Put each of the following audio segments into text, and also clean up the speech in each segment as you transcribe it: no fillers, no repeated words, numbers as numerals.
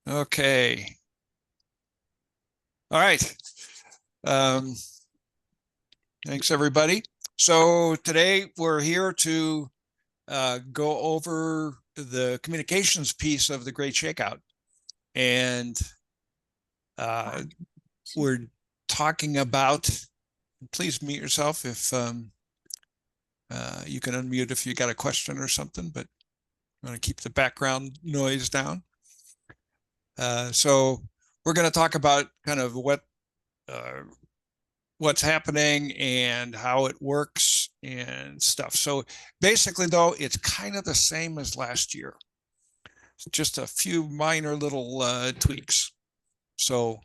Okay. All right. Thanks, everybody. So today we're here to go over the communications piece of the Great Shakeout. And we're talking about, please mute yourself if you can unmute if you got a question or something, but I'm going to keep the background noise down. So we're going to talk about kind of what's happening and how it works and stuff. So basically, though, it's kind of the same as last year. It's just a few minor little tweaks. So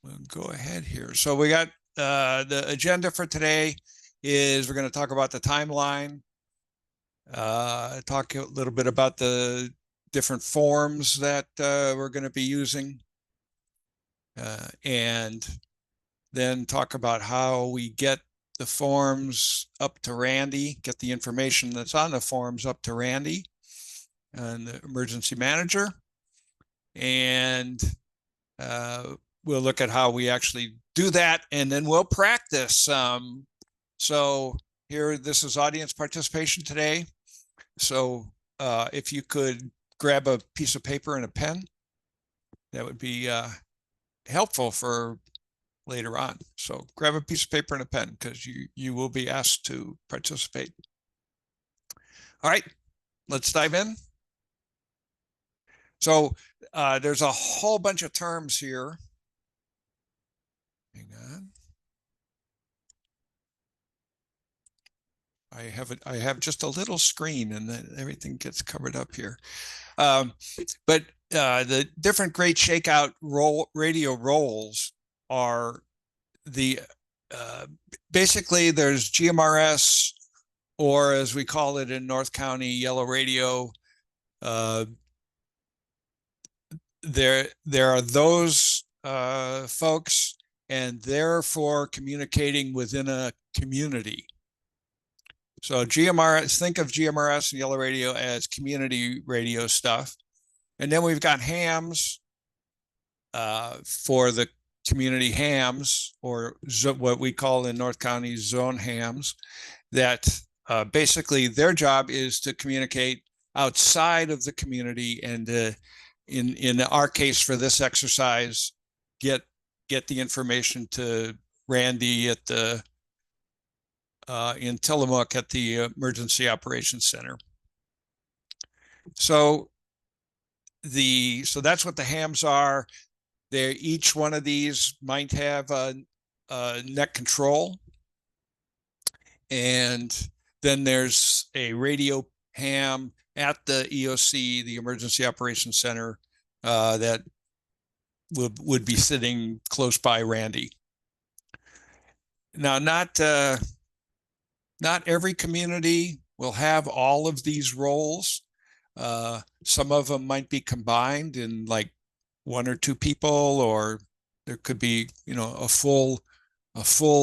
we'll go ahead here. So we got the agenda for today is we're going to talk about the timeline, talk a little bit about the different forms that we're going to be using, and then talk about how we get the forms up to Randy, get the information that's on the forms up to Randy and the emergency manager. And we'll look at how we actually do that, and then we'll practice. So here, this is audience participation today. So if you could grab a piece of paper and a pen, that would be helpful for later on. So grab a piece of paper and a pen because you will be asked to participate. All right, let's dive in. So there's a whole bunch of terms here. Hang on. I have just a little screen and then everything gets covered up here. But the different Great Shakeout radio roles are the basically there's GMRS, or as we call it in North County, yellow radio. There are those folks, and they're for communicating within a community. So GMRS, think of GMRS and yellow radio as community radio stuff. And then we've got hams for the community hams, or what we call in North County zone hams, that basically their job is to communicate outside of the community, and in our case for this exercise, get the information to Randy at the in Tillamook at the Emergency Operations Center. So that's what the hams are. They're, each one of these might have a net control, and then there's a radio ham at the EOC, the Emergency Operations Center, that would be sitting close by Randy. Now, not every community will have all of these roles. Some of them might be combined in like one or two people, or there could be, a full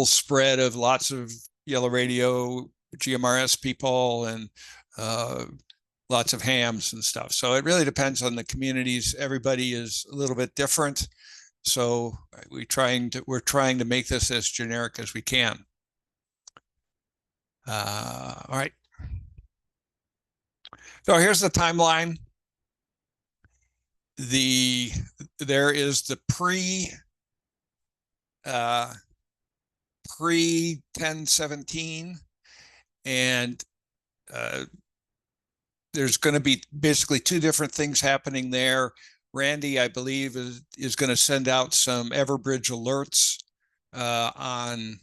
spread of lots of yellow radio GMRS people and lots of hams and stuff. So it really depends on the communities. Everybody is a little bit different. So we're trying to make this as generic as we can. All right. So here's the timeline. There is the pre 1017, and there's going to be basically two different things happening there. Randy, I believe, is going to send out some Everbridge alerts on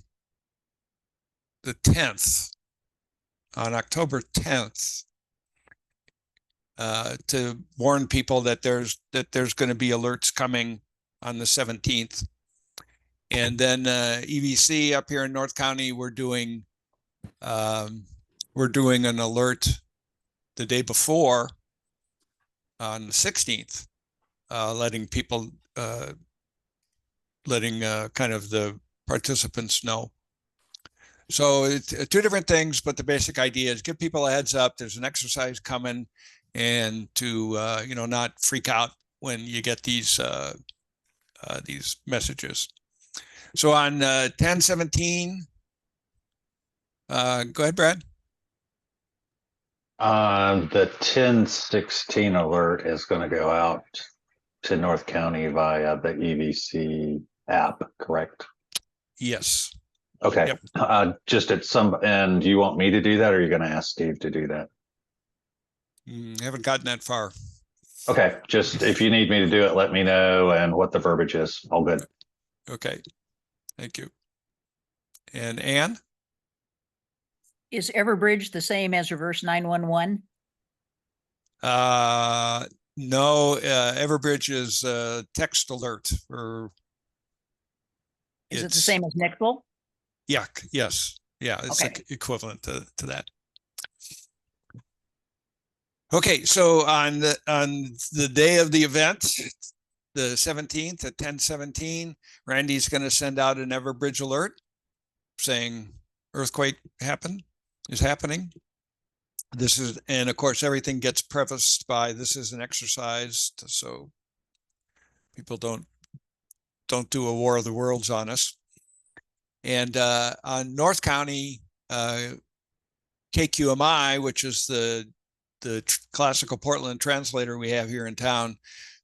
the 10th, on October 10th, to warn people that there's going to be alerts coming on the 17th. And then EVC up here in North County, we're doing an alert the day before on the 16th, letting people, kind of the participants know. So it's two different things, but the basic idea is give people a heads up. There's an exercise coming, and to not freak out when you get these messages. So on 10/17, go ahead, Brad. The 10/16 alert is going to go out to North County via the EVC app, correct? Yes. Okay. Yep. Just at some, and do you want me to do that, or are you going to ask Steve to do that? Haven't gotten that far. Okay. Just if you need me to do it, let me know and what the verbiage is. All good. Okay. Thank you. And Ann? Is Everbridge the same as reverse 911? No, Everbridge is text alert, or is it the same as Nextable? Yeah, yes. Yeah, it's okay. Equivalent to that. Okay, so on the day of the event, the 17th at 10/17, Randy's going to send out an Everbridge alert saying earthquake is happening. This is, and of course, everything gets prefaced by this is an exercise, so people don't do a War of the Worlds on us. And on North County, KQMI, which is the classical Portland translator we have here in town,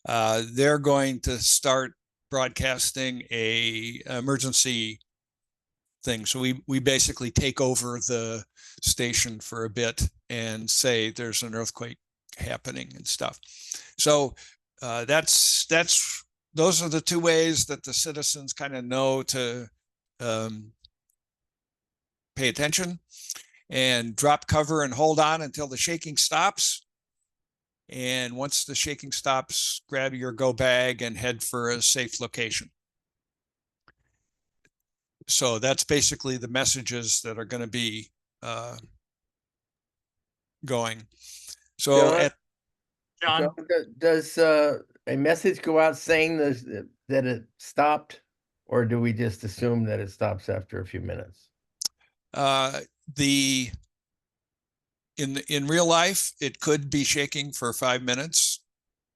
they're going to start broadcasting a emergency thing. So we basically take over the station for a bit and say there's an earthquake happening and stuff. So those are the two ways that the citizens kind of know to pay attention and drop cover and hold on until the shaking stops. And once the shaking stops, grab your go bag and head for a safe location. So that's basically the messages that are going to be going. So John, does a message go out saying that it stopped, or do we just assume that it stops after a few minutes? In real life, it could be shaking for 5 minutes.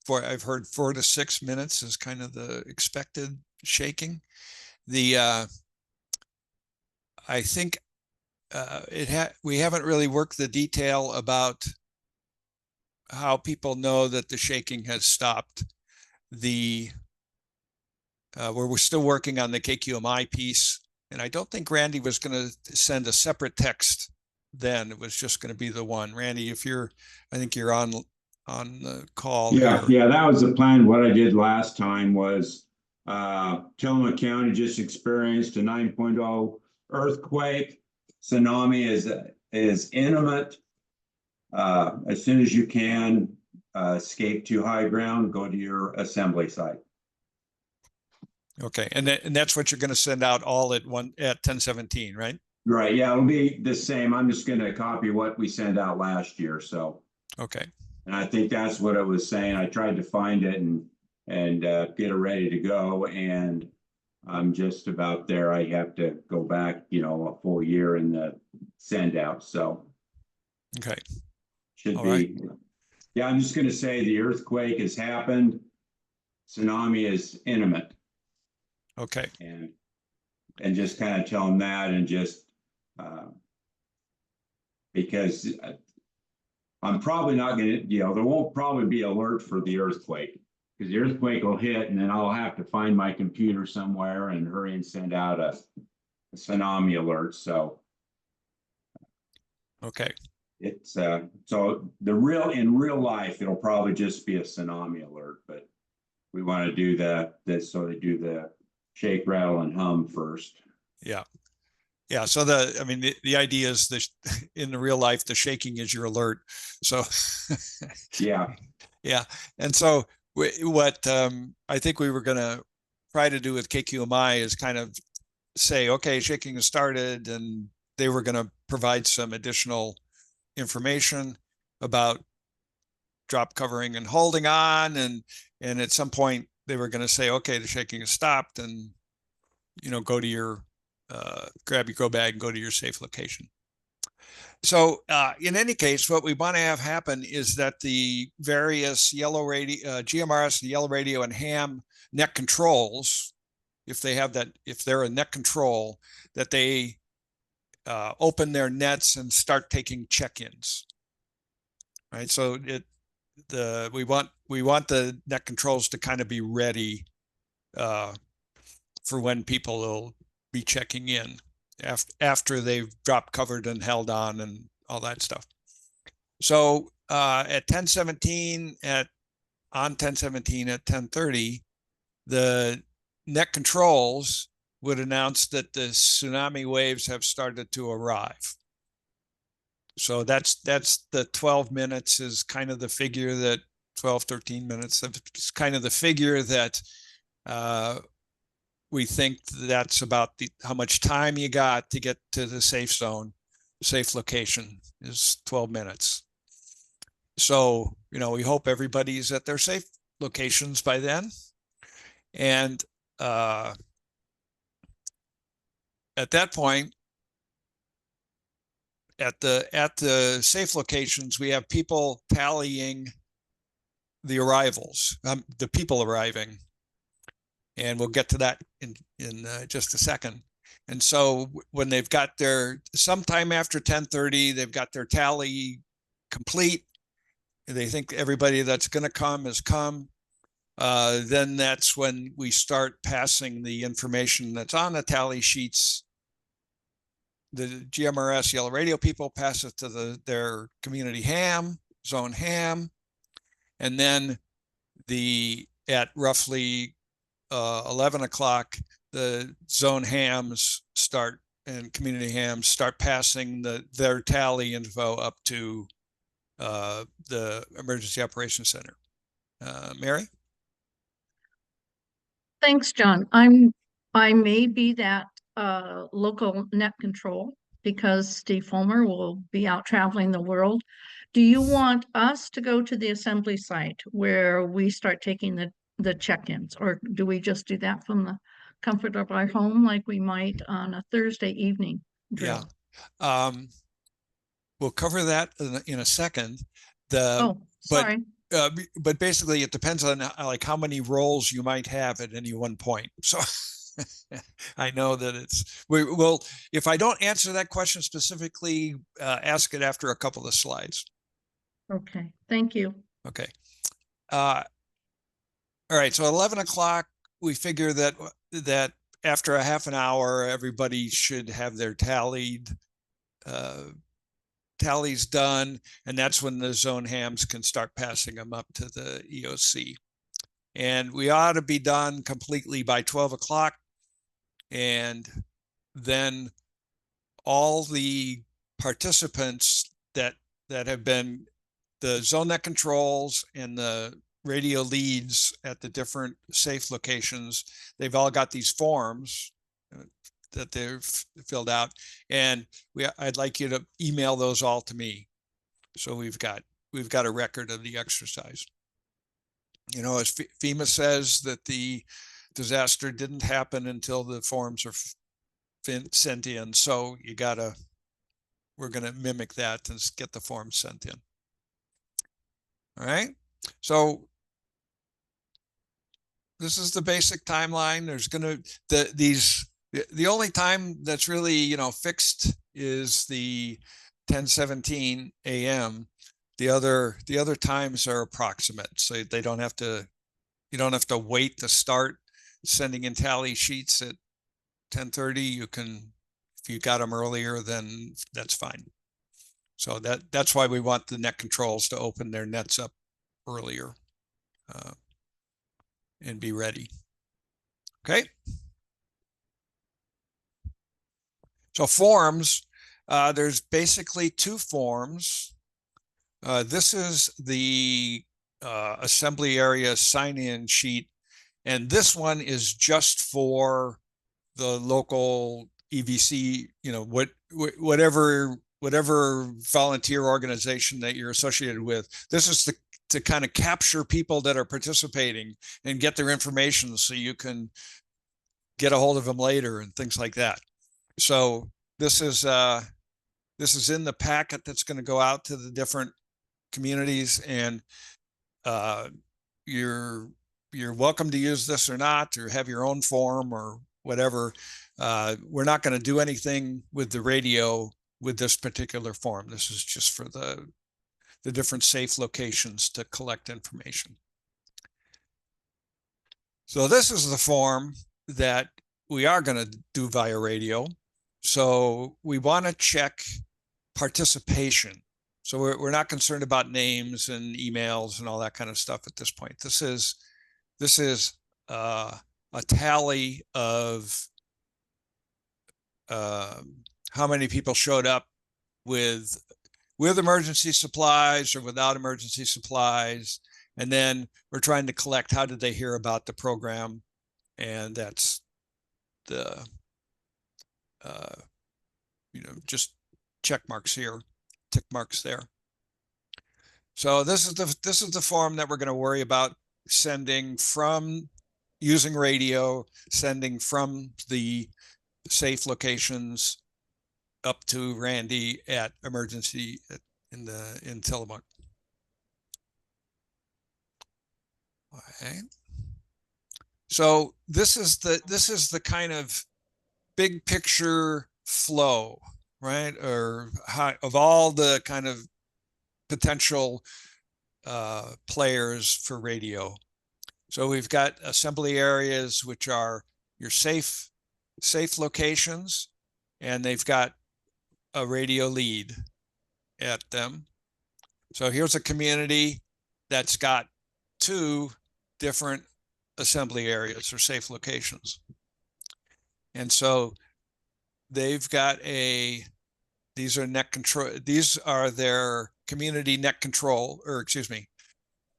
I've heard 4 to 6 minutes is kind of the expected shaking. I think we haven't really worked the detail about how people know that the shaking has stopped. We're still working on the KQMI piece, and I don't think Randy was going to send a separate text then. It was just going to be the one. Randy, I think you're on the call. Yeah, that was the plan. What I did last time was Tillamook County just experienced a 9.0 earthquake. Tsunami is imminent. As soon as you can, escape to high ground, go to your assembly site. Okay, and that's what you're going to send out all at 10/17, right? Right. Yeah, it'll be the same. I'm just going to copy what we sent out last year. So. Okay. And I think that's what it was saying. I tried to find it and get it ready to go, and I'm just about there. I have to go back, a full year in the send out. So. Okay. Should be. Right. Yeah, I'm just going to say the earthquake has happened. Tsunami is imminent. Okay. And just kind of tell them that, and just because I'm probably not going to, there won't probably be alert for the earthquake, because the earthquake will hit, and then I'll have to find my computer somewhere and hurry and send out a tsunami alert. So. Okay. It's so in real life, it'll probably just be a tsunami alert, but we want to do so they do the shake, rattle, and hum first. Yeah. Yeah. So the idea is in the real life, the shaking is your alert. So yeah. Yeah. And so what I think we were going to try to do with KQMI is kind of say, okay, shaking has started, and they were going to provide some additional information about drop covering and holding on, and at some point they were going to say, okay, the shaking has stopped, and go to your grab your go bag and go to your safe location. So in any case, what we want to have happen is that the various yellow radio, GMRS, the yellow radio, and ham net controls, if they have that, if they're a net control, that they open their nets and start taking check-ins. Right. So we want the net controls to kind of be ready for when people will be checking in after they've dropped, covered, and held on and all that stuff. So at 10:17 on 10:17 at 10:30, the net controls would announce that the tsunami waves have started to arrive. So that's the 12 minutes is kind of the figure that 12, 13 minutes. It's kind of the figure that we think that's about how much time you got to get to the safe zone, safe location is 12 minutes. So, we hope everybody's at their safe locations by then. And at that point, at the safe locations, we have people tallying the arrivals, the people arriving. And we'll get to that in just a second. And so when they've got sometime after 10:30, they've got their tally complete. They think everybody that's going to come has come. Then that's when we start passing the information that's on the tally sheets. The GMRS yellow radio people pass it to their community ham, zone ham. And then at roughly 11 o'clock, the zone hams and community hams start passing their tally info up to the Emergency Operations Center. Mary? Thanks, John. I may be that local net control because Steve Fulmer will be out traveling the world. Do you want us to go to the assembly site where we start taking the check-ins, or do we just do that from the comfort of our home like we might on a Thursday evening drill? Yeah. We'll cover that in a second. Sorry. But basically it depends on like how many roles you might have at any one point. So I know that if I don't answer that question specifically, ask it after a couple of slides. Okay, thank you. Okay. All right, so 11 o'clock, we figure that after a half an hour, everybody should have their tallies done, and that's when the zone hams can start passing them up to the EOC. And we ought to be done completely by 12 o'clock, and then all the participants that have been the zone net controls and the radio leads at the different safe locations, they've all got these forms that they've filled out, and I'd like you to email those all to me. So we've got a record of the exercise. As FEMA says that the disaster didn't happen until the forms are sent in. So we're going to mimic that and get the forms sent in. All right. So this is the basic timeline. There's going to, the only time that's really, fixed is the 10:17 a.m. The other times are approximate. So you don't have to wait to start sending in tally sheets at 10:30. You can, if you got them earlier, then that's fine. So that's why we want the net controls to open their nets up earlier and be ready. Okay. So forms, there's basically two forms. This is the assembly area sign-in sheet, and this one is just for the local EVC, whatever volunteer organization that you're associated with. This is to kind of capture people that are participating and get their information so you can get a hold of them later and things like that. So this is in the packet that's going to go out to the different communities, and you're welcome to use this or not, or have your own form or whatever. We're not going to do anything with the radio with this particular form. This is just for the different safe locations to collect information. So this is the form that we are going to do via radio. So we want to check participation. So we're not concerned about names and emails and all that kind of stuff at this point. This is a tally of how many people showed up with emergency supplies or without emergency supplies. And then we're trying to collect how did they hear about the program. And that's the, just check marks here, tick marks there. So this is the form that we're going to worry about sending from, using radio, sending from the safe locations up to Randy at emergency in Tillamook. Okay. So this is the kind of big picture flow, right? Or of all the kind of potential players for radio. So we've got assembly areas, which are your safe locations, and they've got a radio lead at them. So here's a community that's got 2 different assembly areas or safe locations. And so they've got these are net control, these are their community net control, or excuse me,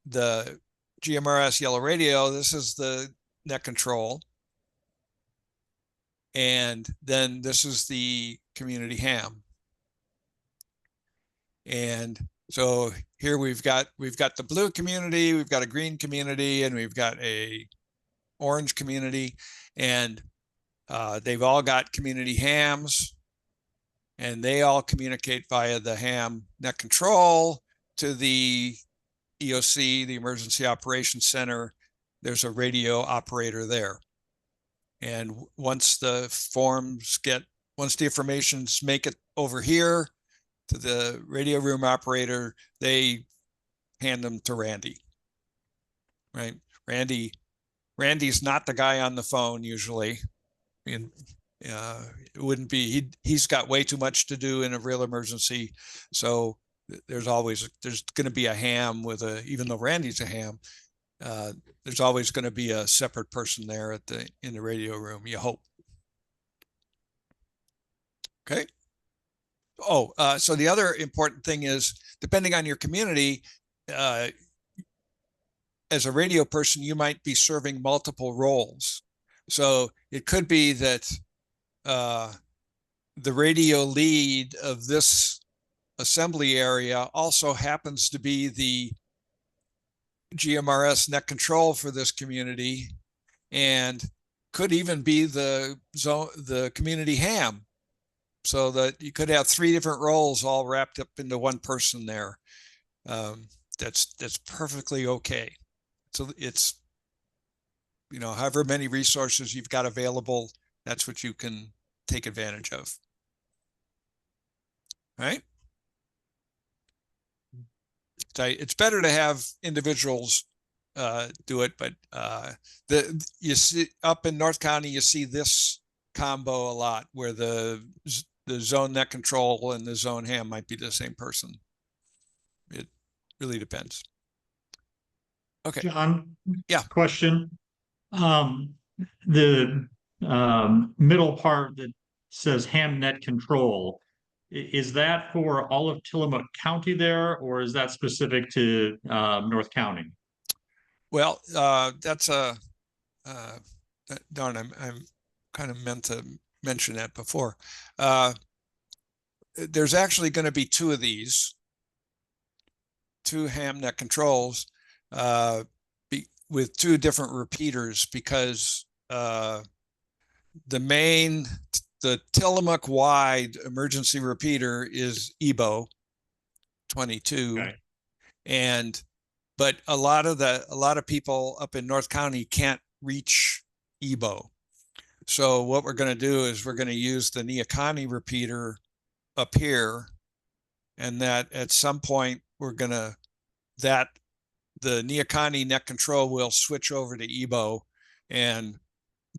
the GMRS yellow radio, this is the net control. And then this is the community ham. And so here we've got the blue community, we've got a green community, and we've got a orange community, and they've all got community hams, and they all communicate via the ham net control to the EOC, the Emergency Operations Center. There's a radio operator there. And once the informations make it over here to the radio room operator, they hand them to Randy, right? Randy's not the guy on the phone usually. And it wouldn't be, he's got way too much to do in a real emergency. So there's going to be a ham even though Randy's a ham, there's always going to be a separate person there in the radio room, you hope. Okay. Oh, so the other important thing is, depending on your community, as a radio person, you might be serving multiple roles. So it could be that the radio lead of this assembly area also happens to be the GMRS net control for this community, and could even be the community ham. So that you could have 3 different roles all wrapped up into one person there. That's perfectly okay. So it's, however many resources you've got available, that's what you can take advantage of. All right. It's better to have individuals do it, but you see up in North County, you see this combo a lot, where the zone net control and the zone ham might be the same person. It really depends. Okay. John? Yeah. Question. The middle part that says ham net control, is that for all of Tillamook County there, or is that specific to North County? Well, that's darn, I'm kind of meant to mention that before. There's actually going to be 2 of these, 2 ham net controls, with 2 different repeaters, because the main the Tillamook wide emergency repeater is EBO 22. Okay. And but a lot of people up in North County can't reach EBO. So what we're going to do is we're going to use the Neocani repeater up here, and that at some point we're going to the Neocani net control will switch over to EBO and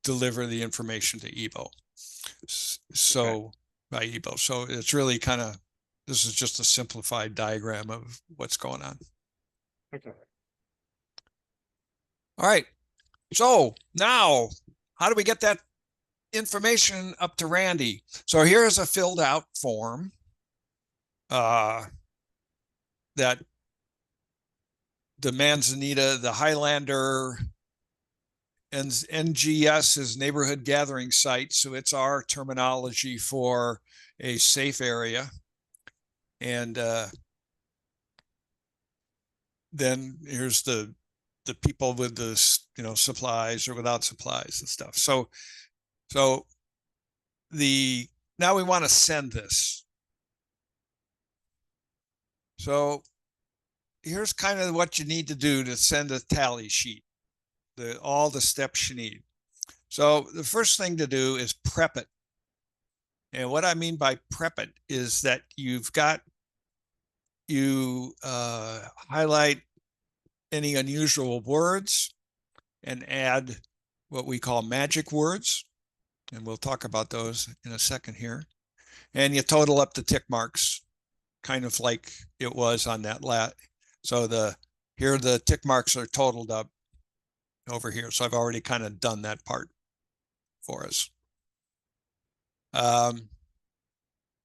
deliver the information to EBO. So by EBO. So it's really kind of, this is just a simplified diagram of what's going on. Okay. All right. So now, how do we get that information up to Randy? So here's a filled out form that the Manzanita, the Highlander, and NGS is neighborhood gathering site. So it's our terminology for a safe area. And then here's the people with the, supplies or without supplies and stuff. So now we want to send this. So here's kind of what you need to do to send a tally sheet, all the steps you need. So the first thing to do is prep it. And what I mean by prep it is that you highlight any unusual words and add what we call magic words. And we'll talk about those in a second here. And you total up the tick marks, kind of like it was on that So here the tick marks are totaled up over here. So I've already kind of done that part for us.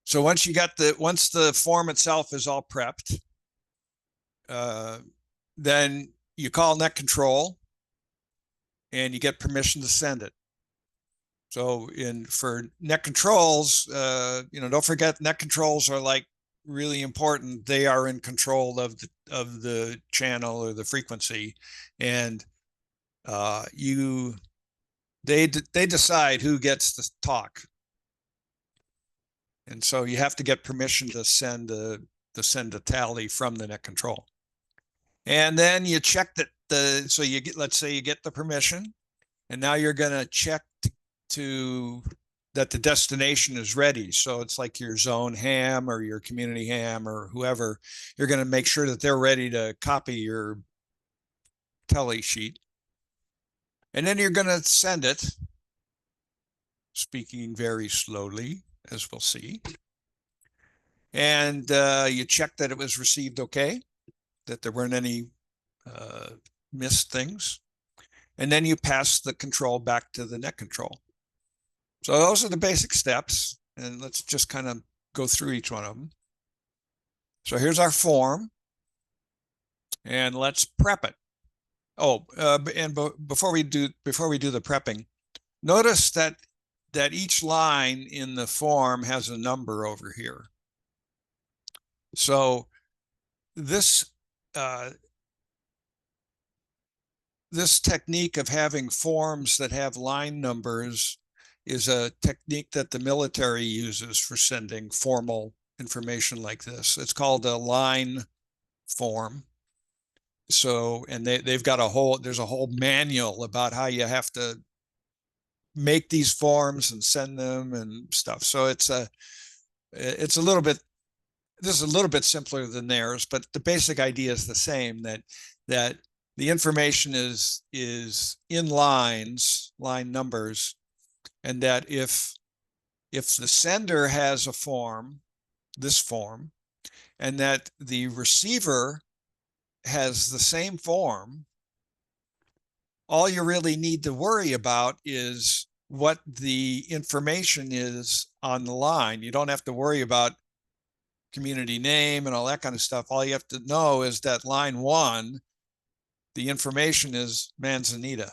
So once the form itself is all prepped, then you call net control and you get permission to send it. So for net controls, don't forget net controls are like really important. They are in control of the channel or the frequency, and they decide who gets to talk. And so you have to get permission to send a tally from the net control. And then you check that let's say you get the permission, and now you're going to check that the destination is ready. So it's like your zone ham or your community ham or whoever, you're going to make sure that they're ready to copy your tally sheet. And then you're going to send it, speaking very slowly, as we'll see. And you check that it was received okay, that there weren't any missed things. And then you pass the control back to the net control. So those are the basic steps. And let's just kind of go through each one of them. So here's our form. And let's prep it. Oh, and before we do the prepping, notice that each line in the form has a number over here. So this technique of having forms that have line numbers is a technique that the military uses for sending formal information like this. It's called a line form. So, and there's a whole manual about how you have to make these forms and send them and stuff. So this is a little bit simpler than theirs, but the basic idea is the same, that the information is in line numbers, and that if the sender has a form, this form, and that the receiver has the same form, all you really need to worry about is what the information is on the line. You don't have to worry about community name and all that kind of stuff. All you have to know is that line 1, the information is Manzanita.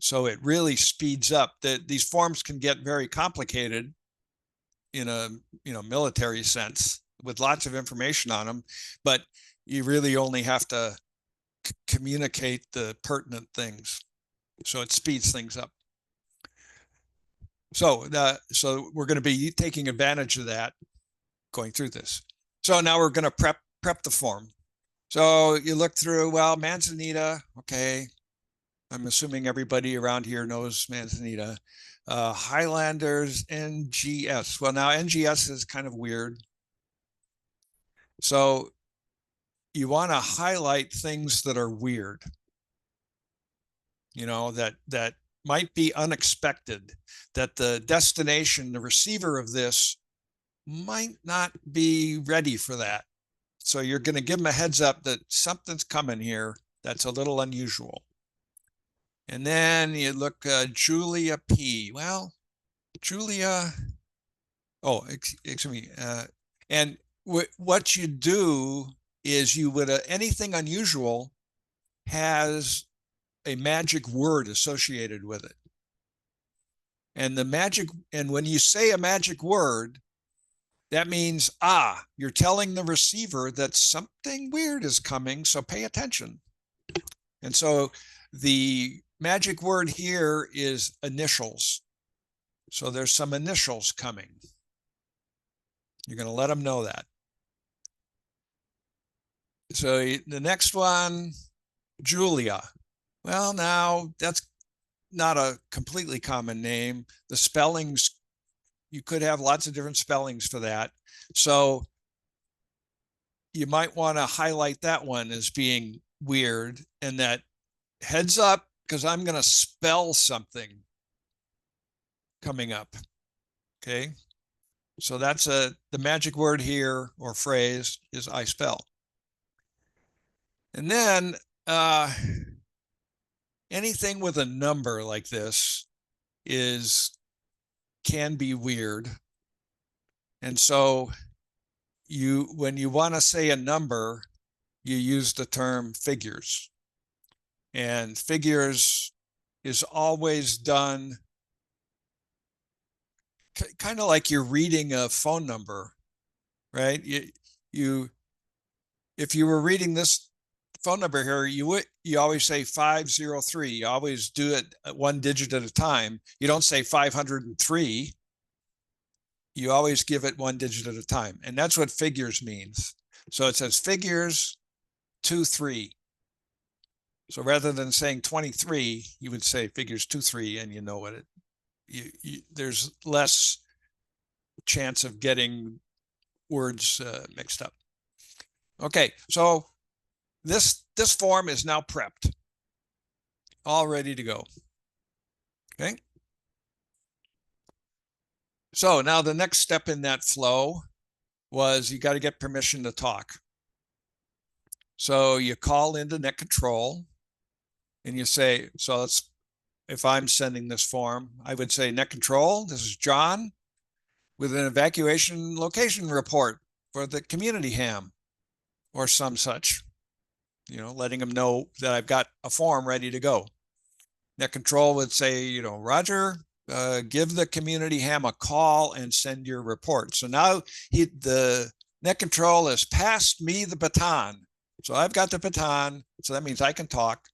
So it really speeds up. These forms can get very complicated in a military sense with lots of information on them, but you really only have to communicate the pertinent things. So it speeds things up. So we're going to be taking advantage of that going through this. So now we're going to prep the form. So you look through, well, Manzanita, okay. I'm assuming everybody around here knows Manzanita. Highlanders, NGS. Well, now NGS is kind of weird. So you want to highlight things that are weird, you know, that might be unexpected, that the destination, the receiver of this might not be ready for that. So you're going to give them a heads up that something's coming here that's a little unusual. And then you look, Julia P. Well, Julia, oh, excuse me. And what you do is you would, anything unusual has a magic word associated with it. And when you say a magic word, that means, you're telling the receiver that something weird is coming, so pay attention. And so the magic word here is initials. So there's some initials coming. You're going to let them know that. So the next one, Julia. Well, now that's not a completely common name. The spellings, you could have lots of different spellings for that. So you might want to highlight that one as being weird, and that heads up, because I'm going to spell something coming up. Okay. So that's the magic word here or phrase is I spell. And then anything with a number like this can be weird. And so when you want to say a number, you use the term figures. And figures is always done kind of like you're reading a phone number, right? If you were reading this phone number here, you always say 503. You always do it one digit at a time. You don't say 503. You always give it one digit at a time. And that's what figures means. So it says figures 23. So rather than saying 23, you would say figures 23, and you know what there's less chance of getting words mixed up. Okay, so this form is now prepped, all ready to go. Okay. So now the next step in that flow was you got to get permission to talk. So you call into net control and you say, so if I'm sending this form, I would say, net control, this is John with an evacuation location report for the community ham or some such, letting them know that I've got a form ready to go. Net control would say, Roger, give the community ham a call and send your report. So now the net control has passed me the baton. So I've got the baton. So that means I can talk.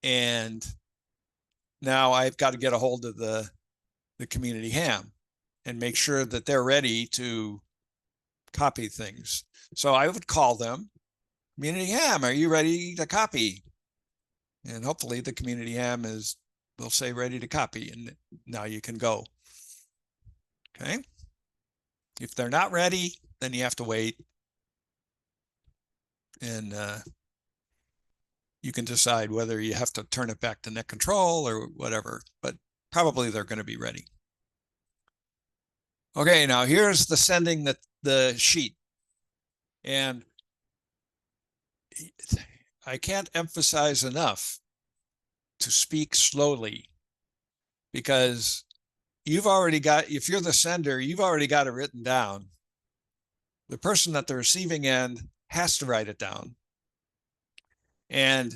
And now I've got to get a hold of the community ham and make sure that they're ready to copy things. So I would call them, community ham, are you ready to copy? And hopefully the community ham will say ready to copy, and now you can go. Okay. If they're not ready, then you have to wait. And you can decide whether you have to turn it back to net control or whatever, but probably they're going to be ready. Okay, now here's the sending the sheet. And I can't emphasize enough to speak slowly, because if you're the sender, you've already got it written down. The person at the receiving end has to write it down. And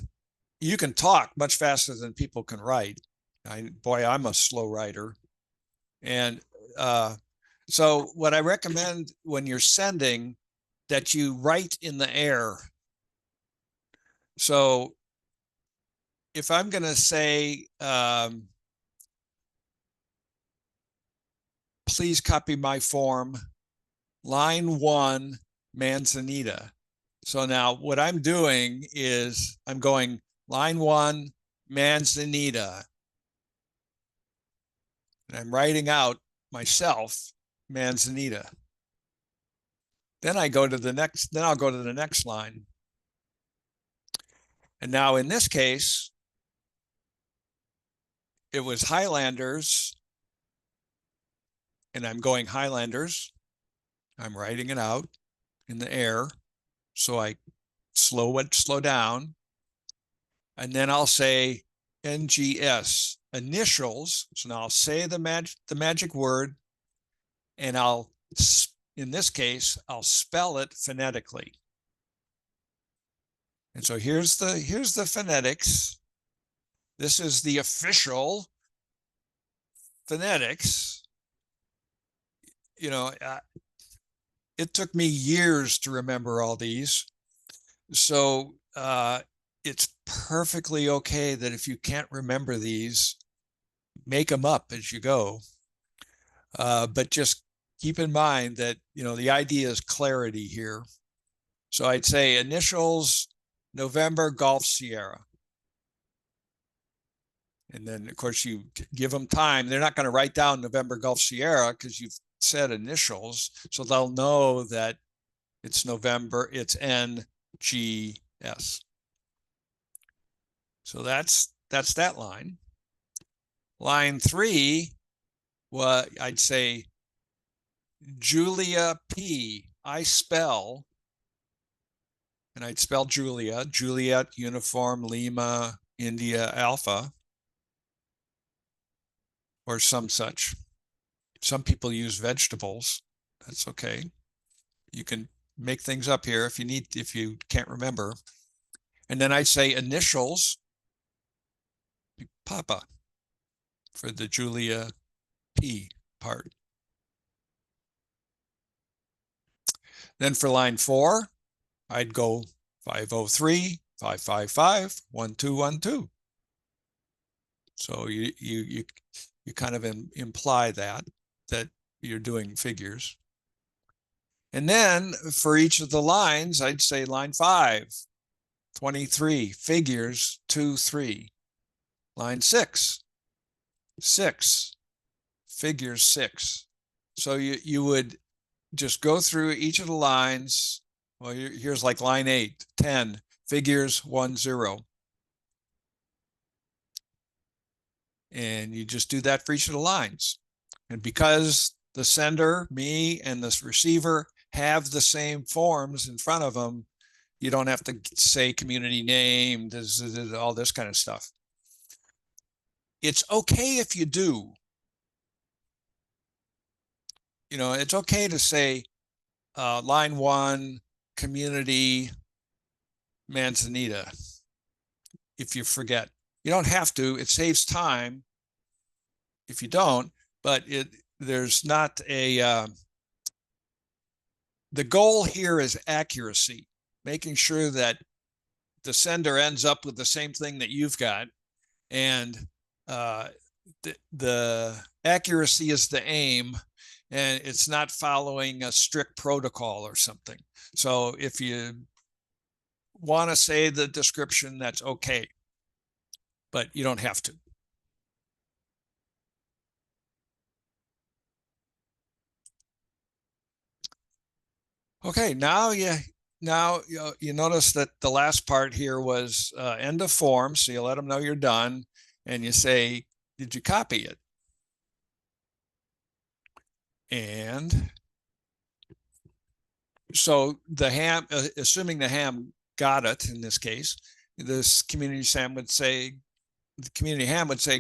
you can talk much faster than people can write. I'm a slow writer. And so what I recommend when you're sending, that you write in the air. So if I'm going to say, please copy my form, line 1, Manzanita. So now what I'm doing is I'm going line 1, Manzanita. And I'm writing out myself, Manzanita. Then I go to the next, then I'll go to the next line. And now in this case, it was Highlanders, and I'm going Highlanders. I'm writing it out in the air. So I slow down. And then I'll say NGS, initials. So now I'll say the magic word, and I'll, in this case, I'll spell it phonetically. And so here's the phonetics. This is the official phonetics. You know, it took me years to remember all these. So it's perfectly okay that if you can't remember these, make them up as you go. But just keep in mind that, you know, the idea is clarity here. So I'd say initials, November, Golf Sierra. And then, of course, you give them time. They're not going to write down November, Golf Sierra because you've said initials. So they'll know that it's November, it's NGS. So that's that line. Line 3, well, I'd say Julia P. I spell, and I'd spell Julia, Juliet, Uniform, Lima, India, Alpha, or some such. Some people use vegetables. That's okay. You can make things up here if you can't remember. And then I'd say initials, Papa, for the Julia P part. Then for line 4, I'd go 503, 555, 1212. So you kind of imply that you're doing figures. And then for each of the lines, I'd say line 5, 23, figures 2, 3. Line 6, 6, figures 6. So you would just go through each of the lines. Well, here's like line 8, 10, figures 1, 0. And you just do that for each of the lines. And because the sender, me, and the receiver have the same forms in front of them, you don't have to say community name, all this kind of stuff. It's okay if you do. You know, it's okay to say line 1, community, Manzanita, if you forget. You don't have to. It saves time if you don't, but there's not a, the goal here is accuracy, making sure that the sender ends up with the same thing that you've got. And the accuracy is the aim, and it's not following a strict protocol or something. So if you want to say the description, that's okay, but you don't have to. Okay, now you notice that the last part here was end of form. So you let them know you're done, and you say, did you copy it? And so the ham, assuming the ham got it in this case, this community ham would say,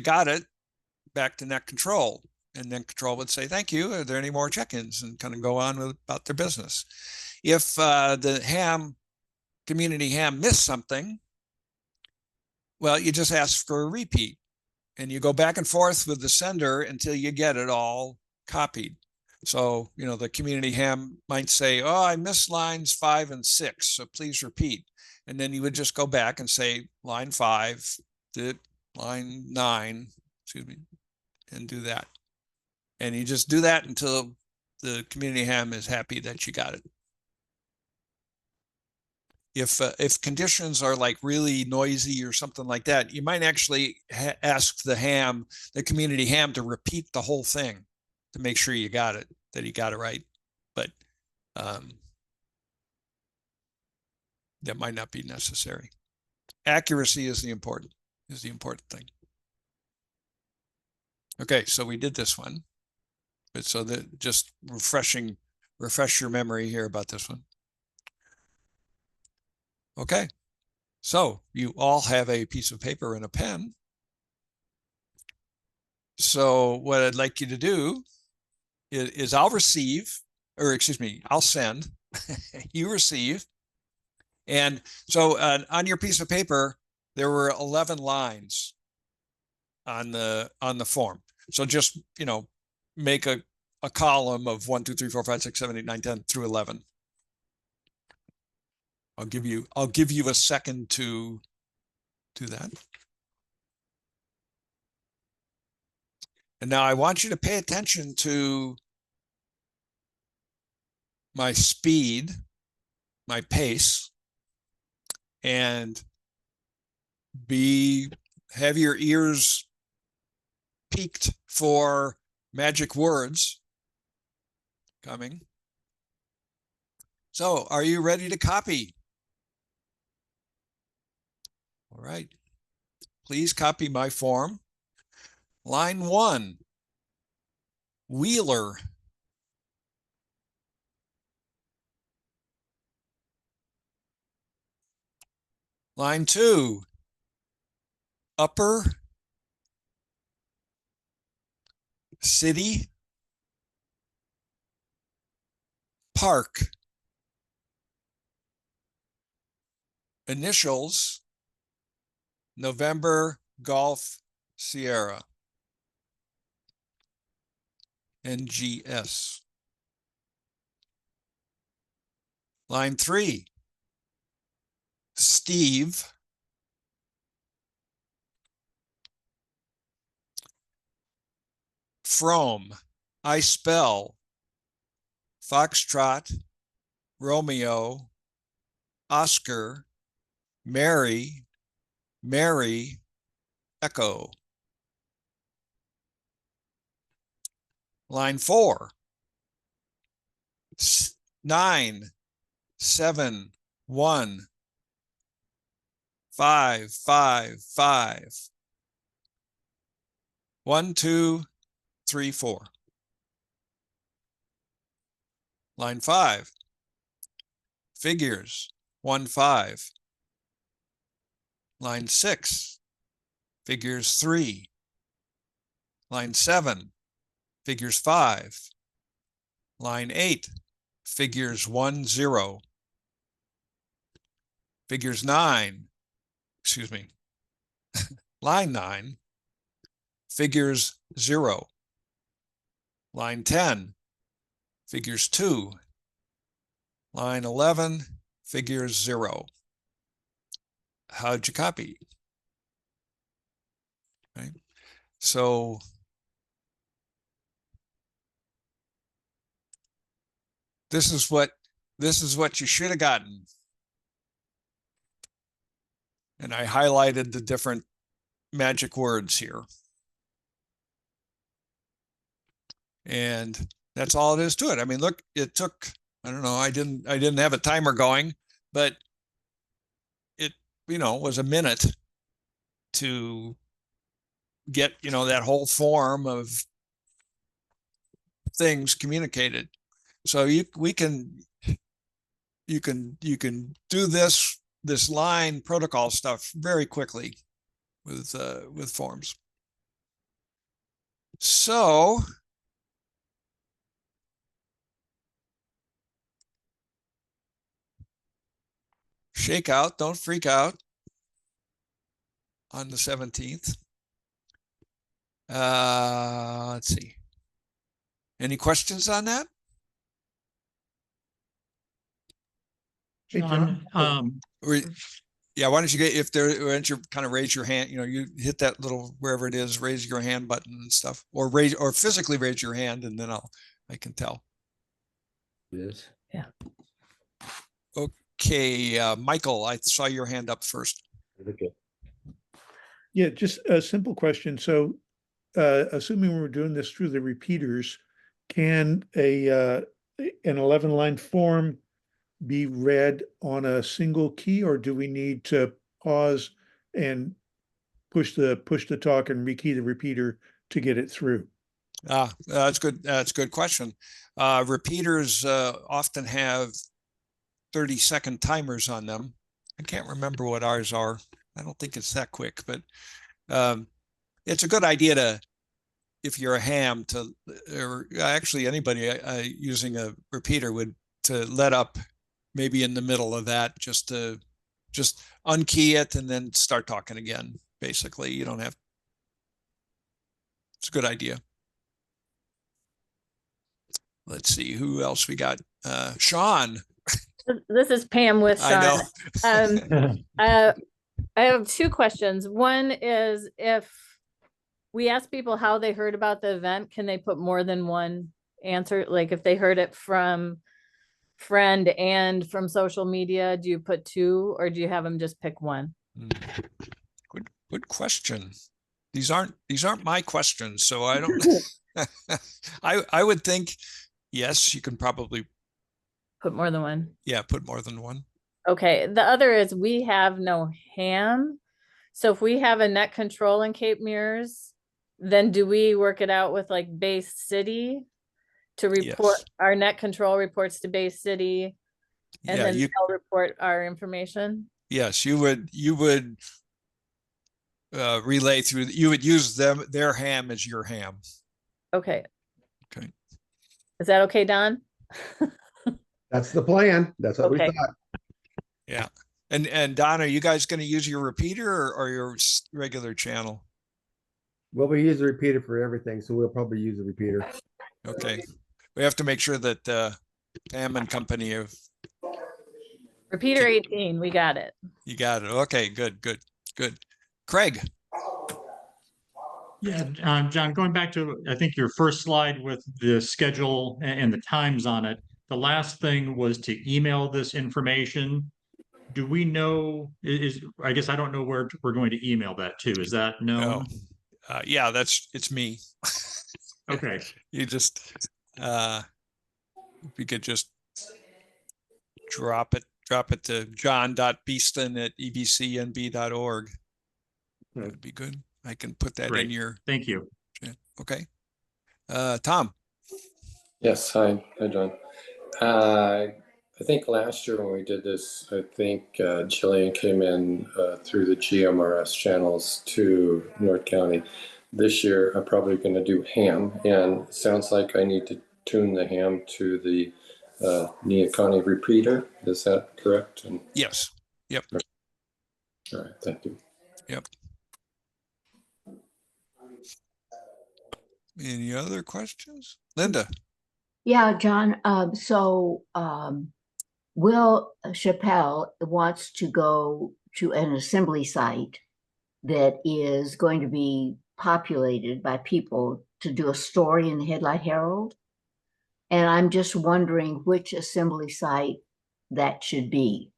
got it, back to net control. And then control would say, thank you. Are there any more check-ins? And kind of go on about their business. If the community ham missed something, well, you just ask for a repeat. And you go back and forth with the sender until you get it all copied. So, you know, the community ham might say, oh, I missed lines 5 and 6, so please repeat. And then you would just go back and say line 5, line 9, excuse me, and do that. And you just do that until the community ham is happy that you got it. If conditions are like really noisy or something like that, you might actually ask the community ham to repeat the whole thing to make sure you got it, that he got it right. But that might not be necessary. Accuracy is the important thing. Okay, so we did this one. But so that just refresh your memory here about this one. Okay, so you all have a piece of paper and a pen. So what I'd like you to do is I'll send, you receive. And so on your piece of paper, there were 11 lines on the form. So just, make a column of 1, 2, 3, 4, 5, 6, 7, 8, 9, 10 through 11. I'll give you a second to do that. And now I want you to pay attention to my speed, my pace, and have your ears peaked for magic words coming. So, are you ready to copy? All right. Please copy my form. Line 1, Wheeler. Line 2, Upper City Park. Initials, November Golf Sierra. NGS. Line 3, Steve. From, I spell Foxtrot, Romeo, Oscar, Mary, Echo. Line 4, 9, 7, 1, 5, 5, 5. 1, 2, 3, 4. Line 5, figures, 1, 5. Line 6, figures 3. Line 7, figures 5. Line 8, figures 1, 0. Figures 9, line 9, figures 0. Line 10, figures 2. Line 11, figures 0. How'd you copy? Right. So this is what you should have gotten. And I highlighted the different magic words here. And that's all it is to it. I mean, look, it took, I don't know, I didn't have a timer going, but it, was a minute to get, that whole form of things communicated. So you can do this line protocol stuff very quickly with forms. So ShakeOut, don't freak out on the 17th. Let's see. Any questions on that? John, Or Yeah, why don't you if there, why don't you kind of raise your hand, you hit that little, wherever it is, raise your hand button and stuff, or physically raise your hand, and then I can tell. Yes. Okay, Michael, I saw your hand up first. Okay. Yeah, just a simple question. So, assuming we're doing this through the repeaters, can an 11-line form be read on a single key, or do we need to pause and push the talk and rekey the repeater to get it through? That's good. That's a good question. Repeaters often have 30-second timers on them. I can't remember what ours are. I don't think it's that quick, but it's a good idea if you're a ham or actually anybody using a repeater to let up maybe in the middle of that, just unkey it and then start talking again. Basically, you don't have. It's a good idea. Let's see who else we got. Sean. This is Pam with Sean. I know. I have two questions. One is, if we ask people how they heard about the event, can they put more than one answer? Like if they heard it from friend and from social media, do you put two, or do you have them just pick one? Good question. These aren't my questions, so I don't. I would think yes, you can probably Put more than one. Yeah, put more than one. Okay. The other is, we have no ham. So if we have a net control in Cape Mears, then do we work it out with like Bay City to report? Yes. Our net control reports to Bay City, and Yeah, then they'll report our information? yes, you would relay through. You would use their ham as your ham. Okay. Okay. Is that okay, Don? That's the plan. That's what we Okay. thought. Yeah. And Don, are you guys going to use your repeater or your regular channel? Well, we use the repeater for everything, so we'll probably use the repeater. Okay. We have to make sure that Pam and company have. Repeater 18, we got it. You got it. Okay, good. Craig. Yeah, John, going back to, I think, your first slide with the schedule and the times on it, the last thing was to email this information. Do we know, I guess I don't know where we're going to email that to. Is that known? Yeah, it's me. Okay. You just, if you could just drop it to john.beeston@ebcnb.org. That would be good. I can put that Great. in your. Thank you. Okay. Tom. Yes, hi John. I think last year when we did this, I think Jillian came in through the GMRS channels to North County. This year, I'm probably going to do ham, and it sounds like I need to tune the ham to the Nia County repeater. Is that correct? And Yes. Yep. all right, thank you. Yep. Any other questions? Linda. Yeah, John. Will Chappelle wants to go to an assembly site that is going to be populated by people to do a story in the Headlight Herald. And I'm just wondering which assembly site that should be.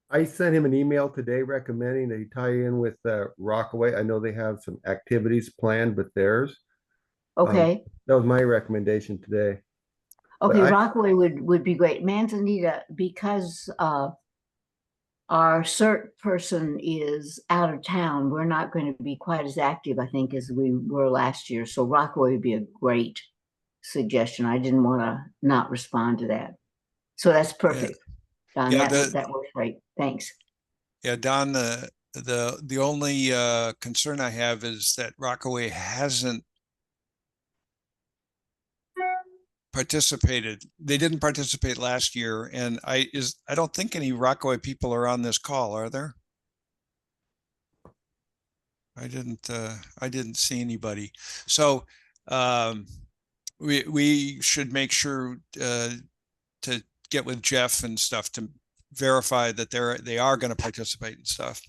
I sent him an email today recommending they tie in with Rockaway. I know they have some activities planned with theirs. Okay. That was my recommendation today. Okay, Rockaway would be great. Manzanita, because our CERT person is out of town, we're not going to be quite as active, I think, as we were last year. So Rockaway would be a great suggestion. I didn't want to not respond to that. So that's perfect. Don, that works great. Thanks. Yeah, Don, the only concern I have is that Rockaway hasn't participated. They didn't participate last year, and I don't think any Rockaway people are on this call, are there? I didn't see anybody. So we should make sure to get with Jeff and stuff to verify that they are going to participate and stuff,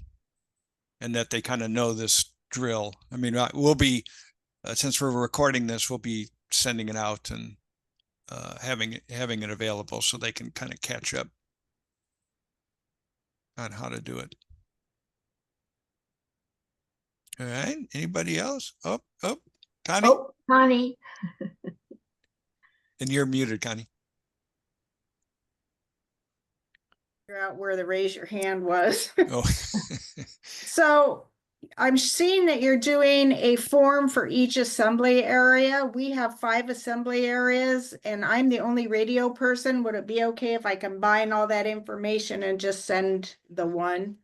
and that they kind of know this drill. I mean, we'll be since we're recording this, we'll be sending it out and having it available so they can kind of catch up on how to do it. All right. Anybody else? Oh, Connie. Oh, Connie. And you're muted, Connie. Figure out where the raise your hand was. Oh. So I'm seeing that you're doing a form for each assembly area. We have 5 assembly areas and I'm the only radio person. Would it be okay if I combine all that information and just send the one?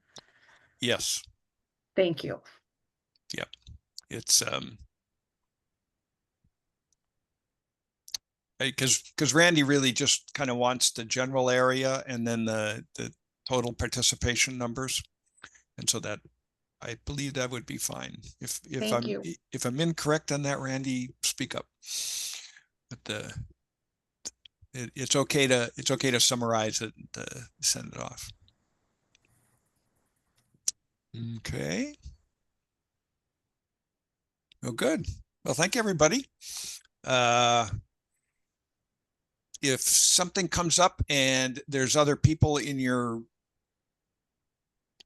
Yes. Thank you. Yep. It's because Randy really just kind of wants the general area and then the total participation numbers, and so that I believe that would be fine. If I'm incorrect on that, Randy, speak up. But it's okay to summarize it and send it off. Okay. Oh, good. Well, thank you, everybody. If something comes up and there's other people in your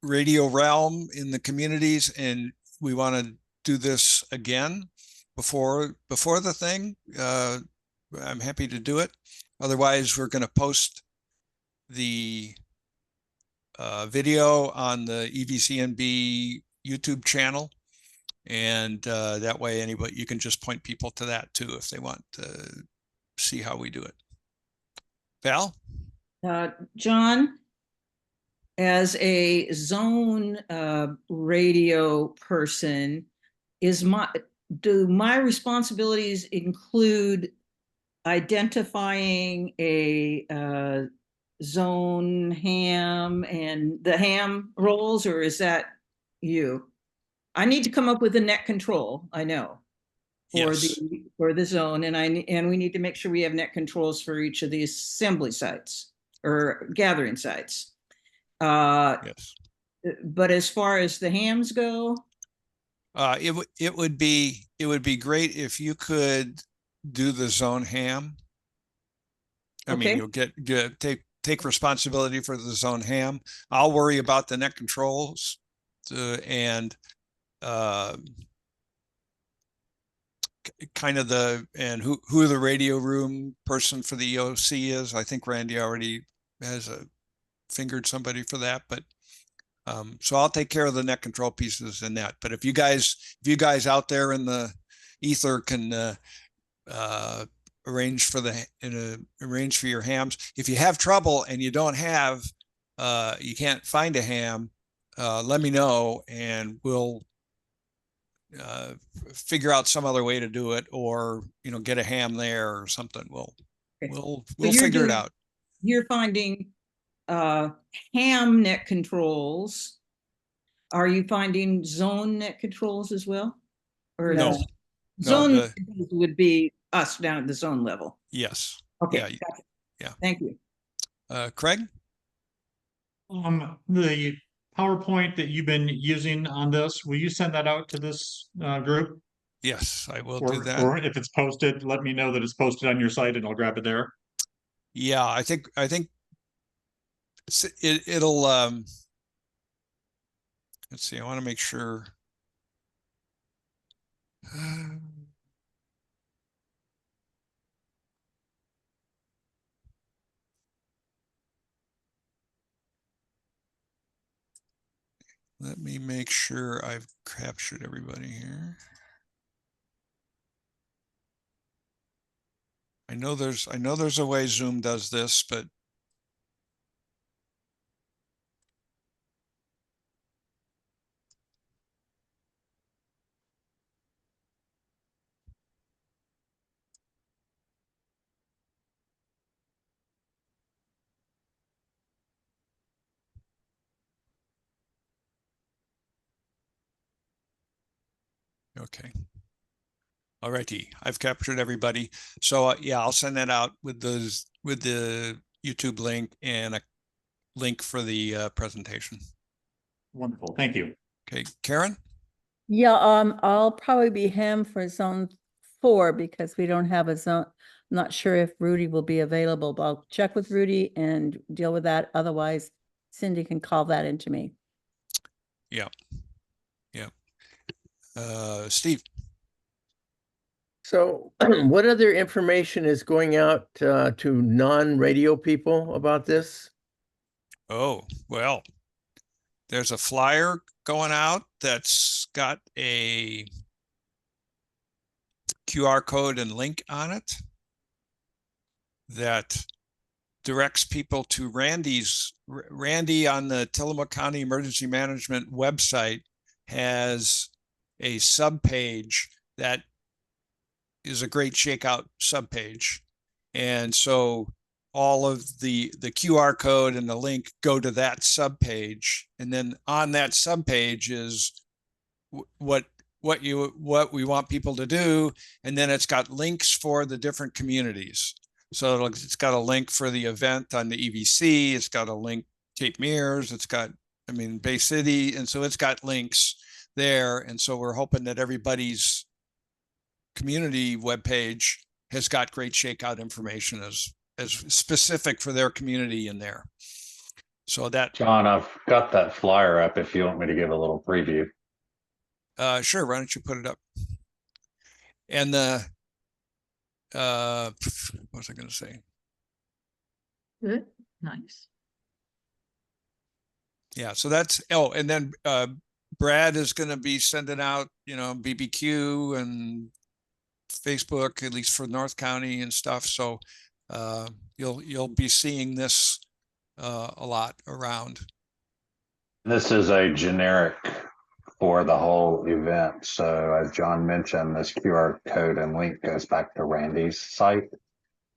radio realm in the communities and we want to do this again before the thing, I'm happy to do it. Otherwise, we're going to post the video on the EVCNB YouTube channel. And that way, you can just point people to that too if they want to see how we do it. Val? John, as a zone radio person, do my responsibilities include identifying a zone ham and the ham rolls, or is that you? I need to come up with a net control, I know, for the zone, and we need to make sure we have net controls for each of these assembly sites or gathering sites. Yes. But as far as the hams go, it would be great if you could do the zone ham. I mean, you'll take responsibility for the zone ham. I'll worry about the net controls and kind of who the radio room person for the EOC is. I think Randy already has fingered somebody for that, but so I'll take care of the net control pieces in that. But if you guys out there in the ether can arrange for your hams. If you have trouble and you can't find a ham, let me know and we'll figure out some other way to do it, or get a ham there or something. We'll figure it out. You're finding ham net controls. Are you finding zone net controls as well? Or no? Zone net controls would be us down at the zone level. Yes. Okay. Yeah. Gotcha. Yeah. Thank you. Craig? The PowerPoint that you've been using on this, will you send that out to this group? Yes, I will do that. Or if it's posted, let me know that it's posted on your site and I'll grab it there. Yeah, I think it'll let's see, I want to make sure. Let me make sure I've captured everybody here. I know there's a way Zoom does this, but okay. All righty, I've captured everybody. So yeah, I'll send that out with the YouTube link and a link for the presentation. Wonderful, thank you. Okay, Karen? Yeah, I'll probably be ham for zone 4 because we don't have a zone. I'm not sure if Rudy will be available, but I'll check with Rudy and deal with that. Otherwise, Cindy can call that into me. Yeah. Steve? So what other information is going out to non-radio people about this? Oh, well, there's a flyer going out that's got a QR code and link on it that directs people to Randy on the Tillamook County Emergency Management website has a subpage that is a great ShakeOut subpage. And so all of the QR code and the link go to that subpage. And then on that subpage is what we want people to do. And then it's got links for the different communities. So it's got a link for the event on the EVC. It's got a link Cape Mears. It's got, Bay City. And so it's got links there. And so we're hoping that everybody's community webpage has got great ShakeOut information as specific for their community in there. So that, John, I've got that flyer up if you want me to give a little preview. sure, why don't you put it up? And what was I going to say? Good, nice. Yeah, so that's, and then Brad is going to be sending out, BBQ and Facebook, at least for North County and stuff. So you'll be seeing this a lot around. This is a generic for the whole event. So as John mentioned, this QR code and link goes back to Randy's site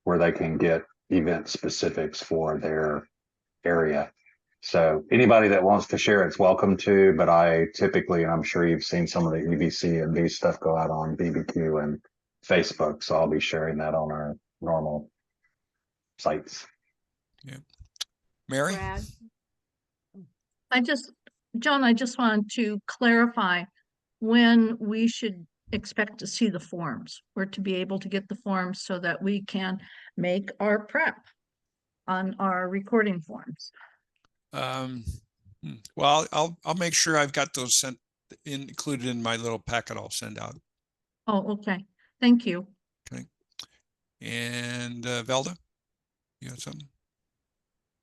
where they can get event specifics for their area. So anybody that wants to share it's welcome to, but I typically, and I'm sure you've seen some of the EVC and V stuff go out on BBQ and Facebook. So I'll be sharing that on our normal sites. Yeah. Mary? Brad? John, I just wanted to clarify when we should expect to see the forms or to be able to get the forms so that we can make our prep on our recording forms. Well, I'll make sure I've got those included in my little packet I'll send out. Oh, okay. Thank you. Okay. And Velda, you had something?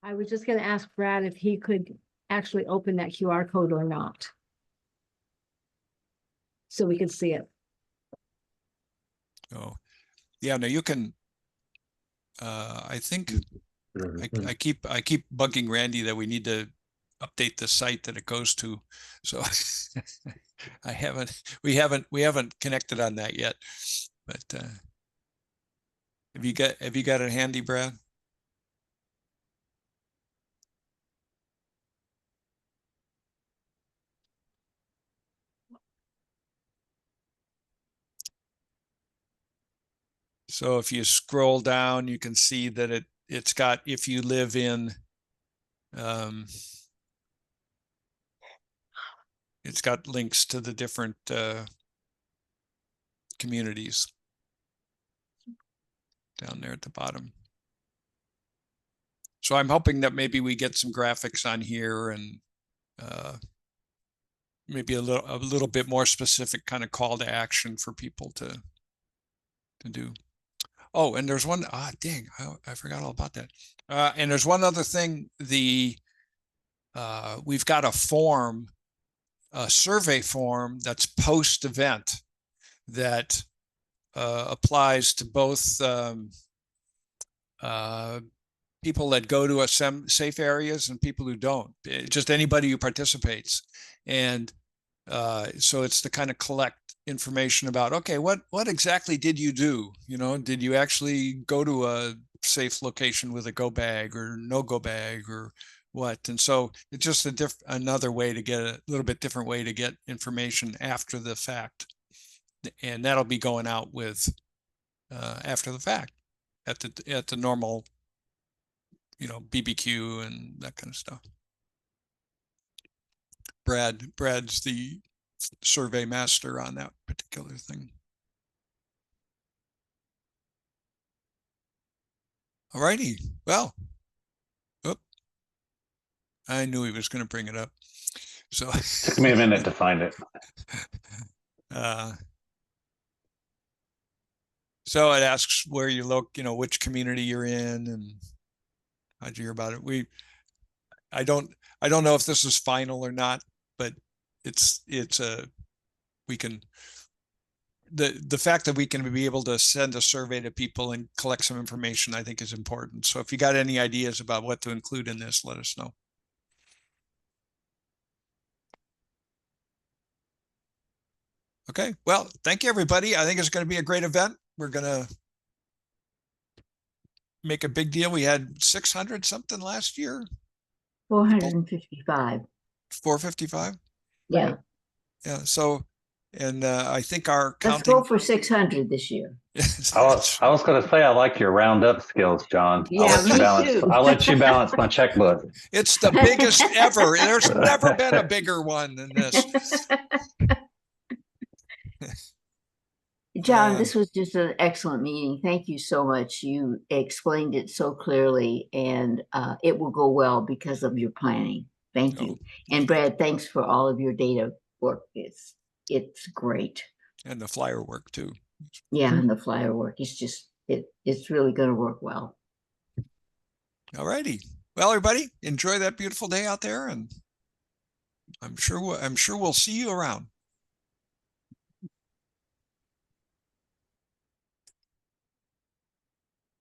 I was just going to ask Brad if he could actually open that QR code or not, so we could see it. Oh, yeah, no, you can, I think I keep bugging Randy that we need to update the site that it goes to. So we haven't connected on that yet, but have you got it handy, Brad? So if you scroll down, you can see that it's got, if you live in, it's got links to the different communities down there at the bottom. So I'm hoping that maybe we get some graphics on here and maybe a little bit more specific kind of call to action for people to do. Oh, and there's one, dang, I forgot all about that. And there's one other thing, we've got a form, a survey form that's post-event that applies to both people that go to safe areas and people who don't, just anybody who participates. And so it's to kind of collect information about, okay, what exactly did you do? Did you actually go to a safe location with a go bag or no go bag or what? And so it's just another way to get a little bit different way to get information after the fact. And that'll be going out with after the fact at the normal BBQ and that kind of stuff. Brad's the survey master on that particular thing. All righty. Well, I knew he was going to bring it up. So Took me a minute to find it. So it asks where you look, which community you're in and how'd you hear about it. I don't know if this is final or not, but the fact that we can be able to send a survey to people and collect some information, I think is important. So if you got any ideas about what to include in this, let us know. Okay, well, thank you, everybody. I think it's going to be a great event. We're going to make a big deal. We had 600 something last year. 455. 455? Yeah. Yeah, so, and I think our Let's counting. go for 600 this year. I was going to say, I like your roundup skills, John. Yeah, I'll let you balance my checkbook. It's the biggest ever. There's never been a bigger one than this. John, this was just an excellent meeting. Thank you so much. You explained it so clearly, and it will go well because of your planning. Thank you. And Brad, thanks for all of your data work. It's great. And the flyer work too. Yeah, and the flyer work. It's really going to work well. All righty. Well, everybody, enjoy that beautiful day out there, and I'm sure we'll see you around.